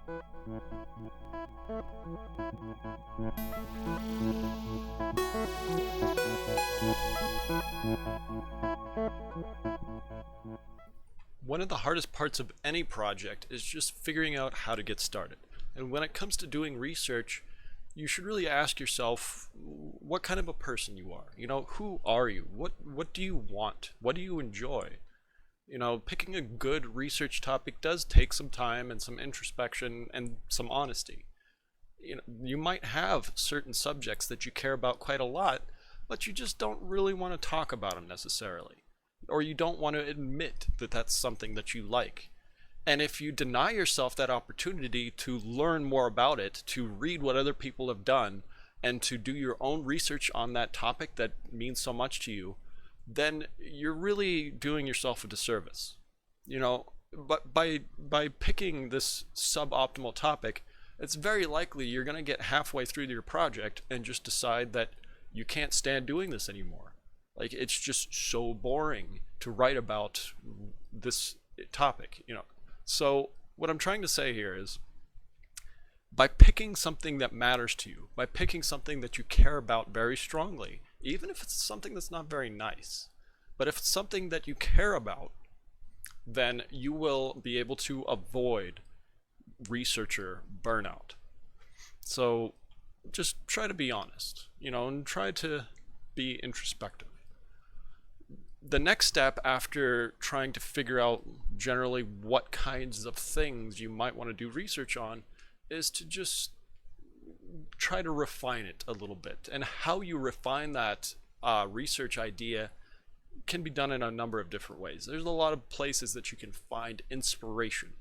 One of the hardest parts of any project is just figuring out how to get started. And when it comes to doing research, you should really ask yourself what kind of a person you are. Who are you? What do you want? What do you enjoy? Picking a good research topic does take some time and some introspection and some honesty. You might have certain subjects that you care about quite a lot, but you just don't really want to talk about them necessarily, or you don't want to admit that that's something that you like. And if you deny yourself that opportunity to learn more about it, to read what other people have done, and to do your own research on that topic that means so much to you, then you're really doing yourself a disservice. But by picking this suboptimal topic, it's very likely you're going to get halfway through your project and just decide that you can't stand doing this anymore. Like, it's just so boring to write about this topic. So what I'm trying to say here is, by picking something that matters to you, by picking something that you care about very strongly, even if it's something that's not very nice, but if it's something that you care about, then you will be able to avoid researcher burnout. So just try to be honest, and try to be introspective. The next step after trying to figure out generally what kinds of things you might want to do research on is to just try to refine it a little bit. And how you refine that research idea can be done in a number of different ways. There's a lot of places that you can find inspiration.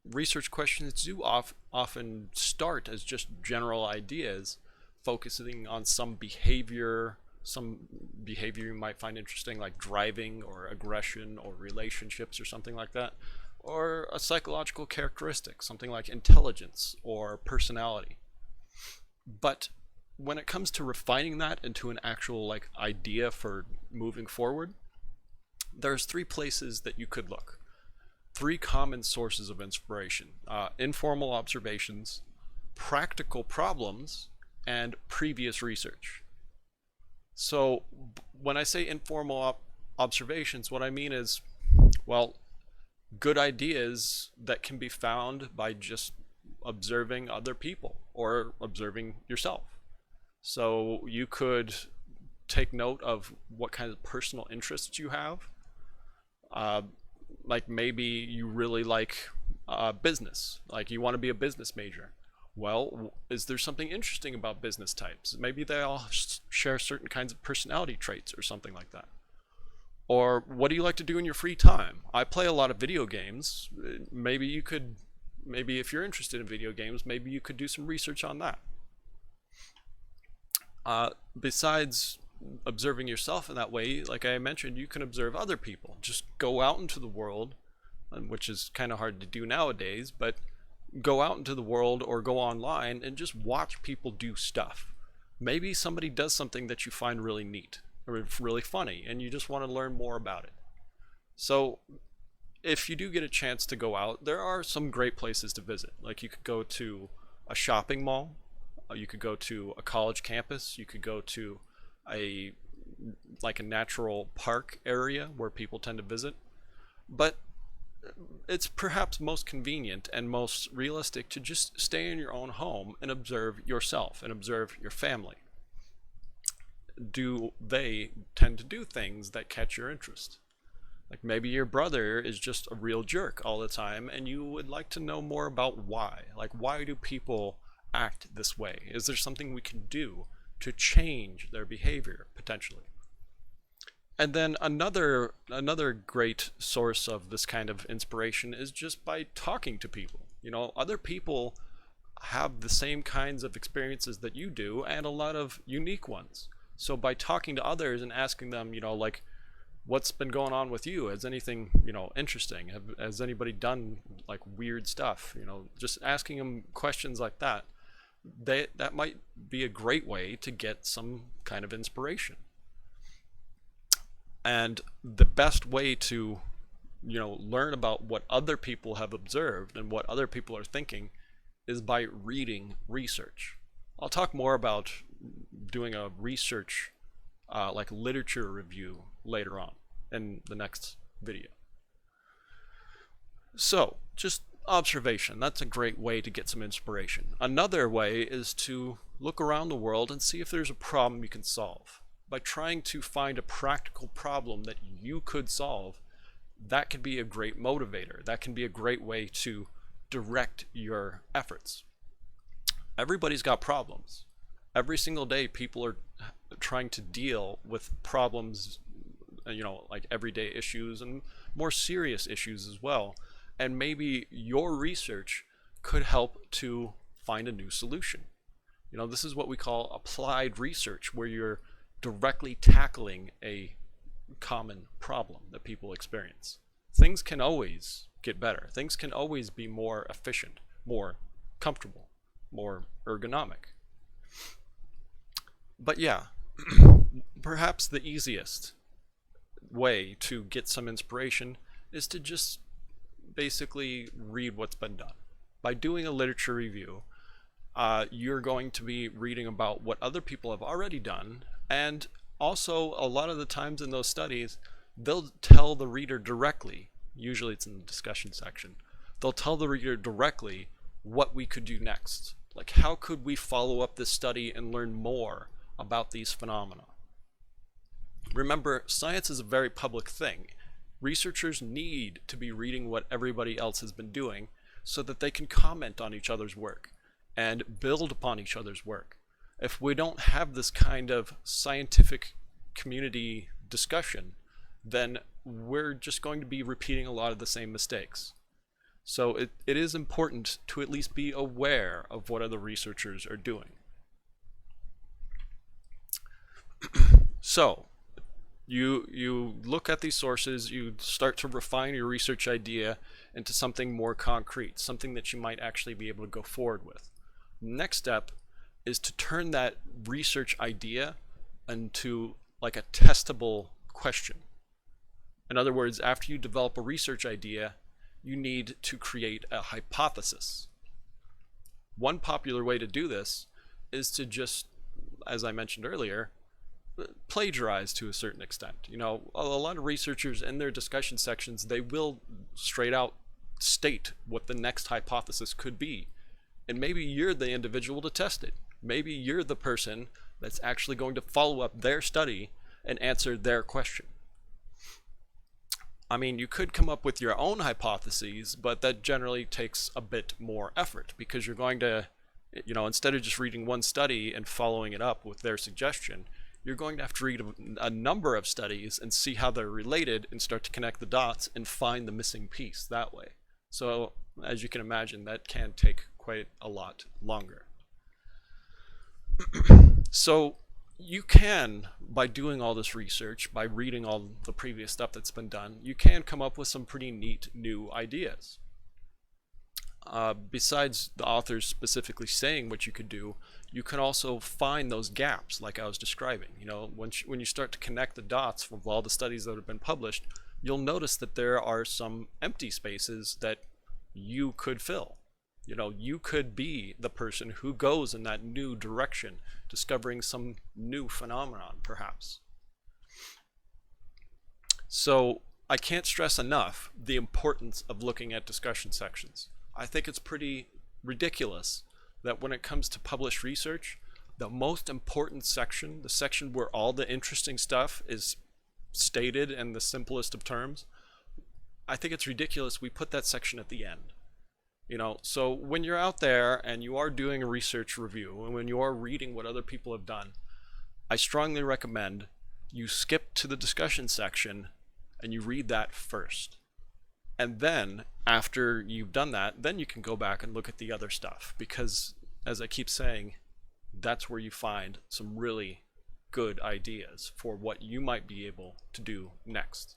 Research questions do often start as just general ideas, focusing on some behavior you might find interesting, like driving or aggression or relationships or something like that, or a psychological characteristic, something like intelligence or personality. But when it comes to refining that into an actual idea for moving forward, there's three places that you could look. Three common sources of inspiration: informal observations, practical problems, and previous research. So when I say informal observations, what I mean is, well, good ideas that can be found by just observing other people or observing yourself. So you could take note of what kind of personal interests you have. Like maybe you really like business, like you want to be a business major. Well, is there something interesting about business types? Maybe they all share certain kinds of personality traits or something like that. Or what do you like to do in your free time? I play a lot of video games. Maybe if you're interested in video games, maybe you could do some research on that. Besides observing yourself in that way, like I mentioned, you can observe other people. Just go out into the world, which is kind of hard to do nowadays, but go out into the world or go online and just watch people do stuff. Maybe somebody does something that you find really neat or really funny, and you just want to learn more about it. So if you do get a chance to go out, there are some great places to visit. Like, you could go to a shopping mall, you could go to a college campus, you could go to a natural park area where people tend to visit. But it's perhaps most convenient and most realistic to just stay in your own home and observe yourself and observe your family. Do they tend to do things that catch your interest? Like, maybe your brother is just a real jerk all the time and you would like to know more about why. Like, why do people act this way? Is there something we can do to change their behavior potentially? And then another great source of this kind of inspiration is just by talking to people. Other people have the same kinds of experiences that you do, and a lot of unique ones. So by talking to others and asking them, like, what's been going on with you? Has anything, interesting? Has anybody done like weird stuff? Just asking them questions like that, that might be a great way to get some kind of inspiration. And the best way to learn about what other people have observed and what other people are thinking is by reading research. I'll talk more about doing a research like literature review later on in the next video. So just observation, that's a great way to get some inspiration. Another way is to look around the world and see if there's a problem you can solve. By trying to find a practical problem that you could solve, that can be a great motivator. That can be a great way to direct your efforts. Everybody's got problems. Every single day people are trying to deal with problems, like everyday issues and more serious issues as well. And maybe your research could help to find a new solution. This is what we call applied research, where you're directly tackling a common problem that people experience. Things can always get better. Things can always be more efficient, more comfortable, more ergonomic. But yeah, perhaps the easiest way to get some inspiration is to just basically read what's been done. By doing a literature review, you're going to be reading about what other people have already done, and also a lot of the times in those studies, they'll tell the reader directly, usually it's in the discussion section, they'll tell the reader directly what we could do next. Like, how could we follow up this study and learn more about these phenomena? Remember, science is a very public thing. Researchers need to be reading what everybody else has been doing so that they can comment on each other's work and build upon each other's work. If we don't have this kind of scientific community discussion, then we're just going to be repeating a lot of the same mistakes. So it is important to at least be aware of what other researchers are doing. So you look at these sources, you start to refine your research idea into something more concrete, something that you might actually be able to go forward with. Next step is to turn that research idea into like a testable question. In other words, after you develop a research idea, you need to create a hypothesis. One popular way to do this is to just, as I mentioned earlier, plagiarize to a certain extent. A lot of researchers in their discussion sections, they will straight out state what the next hypothesis could be. And maybe you're the individual to test it. Maybe you're the person that's actually going to follow up their study and answer their question. I mean, you could come up with your own hypotheses, but that generally takes a bit more effort, because you're going to, instead of just reading one study and following it up with their suggestion, you're going to have to read a number of studies and see how they're related and start to connect the dots and find the missing piece that way. So, as you can imagine, that can take quite a lot longer. So you can, by doing all this research, by reading all the previous stuff that's been done, you can come up with some pretty neat new ideas. Besides the authors specifically saying what you could do, you can also find those gaps like I was describing. When you start to connect the dots from all the studies that have been published, you'll notice that there are some empty spaces that you could fill. You could be the person who goes in that new direction, discovering some new phenomenon, perhaps. So I can't stress enough the importance of looking at discussion sections. I think it's pretty ridiculous that when it comes to published research, the most important section, the section where all the interesting stuff is stated in the simplest of terms, I think it's ridiculous we put that section at the end. So when you're out there and you are doing a research review, and when you are reading what other people have done, I strongly recommend you skip to the discussion section and you read that first. And then after you've done that, then you can go back and look at the other stuff, because as I keep saying, that's where you find some really good ideas for what you might be able to do next.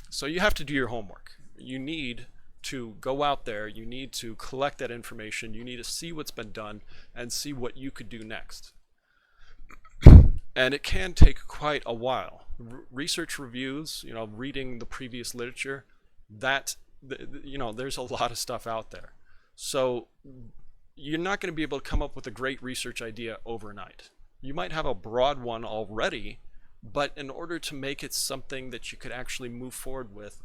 So you have to do your homework. You need to go out there, you need to collect that information, you need to see what's been done and see what you could do next. And it can take quite a while. Research reviews, reading the previous literature, there's a lot of stuff out there. So you're not going to be able to come up with a great research idea overnight. You might have a broad one already, but in order to make it something that you could actually move forward with,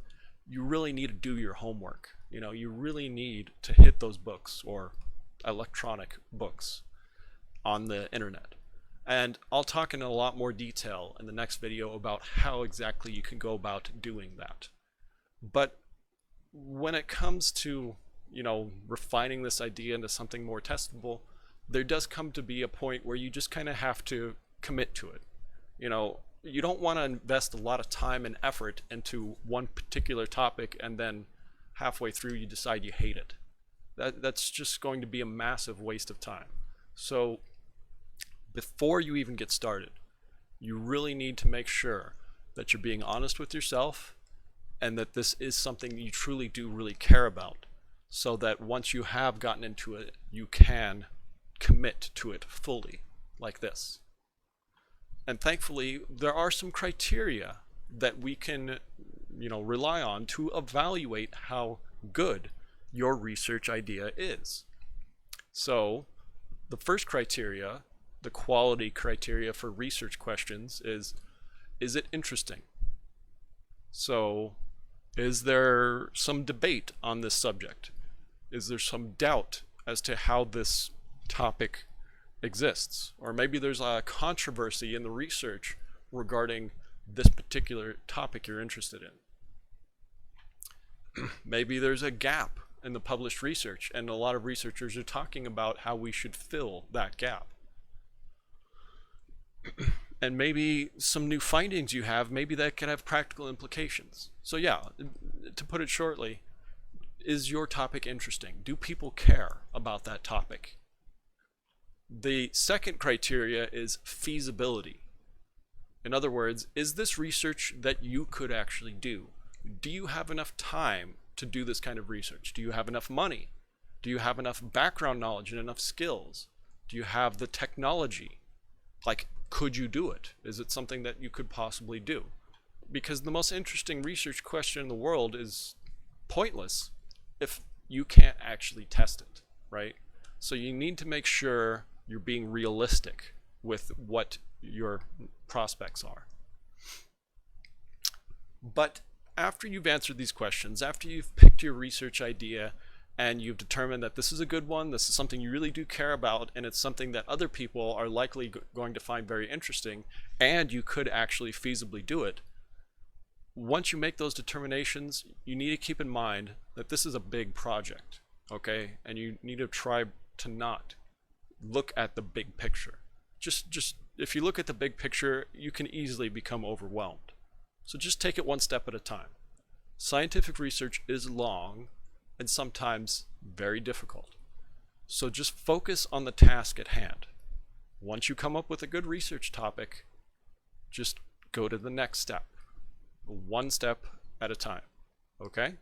you really need to do your homework. You really need to hit those books or electronic books on the internet. And I'll talk in a lot more detail in the next video about how exactly you can go about doing that. But when it comes to, refining this idea into something more testable, there does come to be a point where you just kind of have to commit to it. You don't want to invest a lot of time and effort into one particular topic and then halfway through you decide you hate it. That's just going to be a massive waste of time. So before you even get started, you really need to make sure that you're being honest with yourself and that this is something you truly do really care about, so that once you have gotten into it, you can commit to it fully, like this. And thankfully, there are some criteria that we can, rely on to evaluate how good your research idea is. So the first criteria, the quality criteria for research questions, is it interesting? So is there some debate on this subject? Is there some doubt as to how this topic exists? Or maybe there's a controversy in the research regarding this particular topic you're interested in. Maybe there's a gap in the published research, and a lot of researchers are talking about how we should fill that gap. And maybe some new findings you have, maybe that can have practical implications. So yeah, to put it shortly, is your topic interesting? Do people care about that topic? The second criteria is feasibility. In other words, is this research that you could actually do? Do you have enough time to do this kind of research? Do you have enough money? Do you have enough background knowledge and enough skills? Do you have the technology? Like, could you do it? Is it something that you could possibly do? Because the most interesting research question in the world is pointless if you can't actually test it, right? So you need to make sure you're being realistic with what your prospects are. But after you've answered these questions, after you've picked your research idea and you've determined that this is a good one, this is something you really do care about, and it's something that other people are likely going to find very interesting, and you could actually feasibly do it, once you make those determinations, you need to keep in mind that this is a big project, okay? And you need to try to not look at the big picture. Just if you look at the big picture, you can easily become overwhelmed. So just take it one step at a time. Scientific research is long and sometimes very difficult. So just focus on the task at hand. Once you come up with a good research topic, just go to the next step, one step at a time, okay?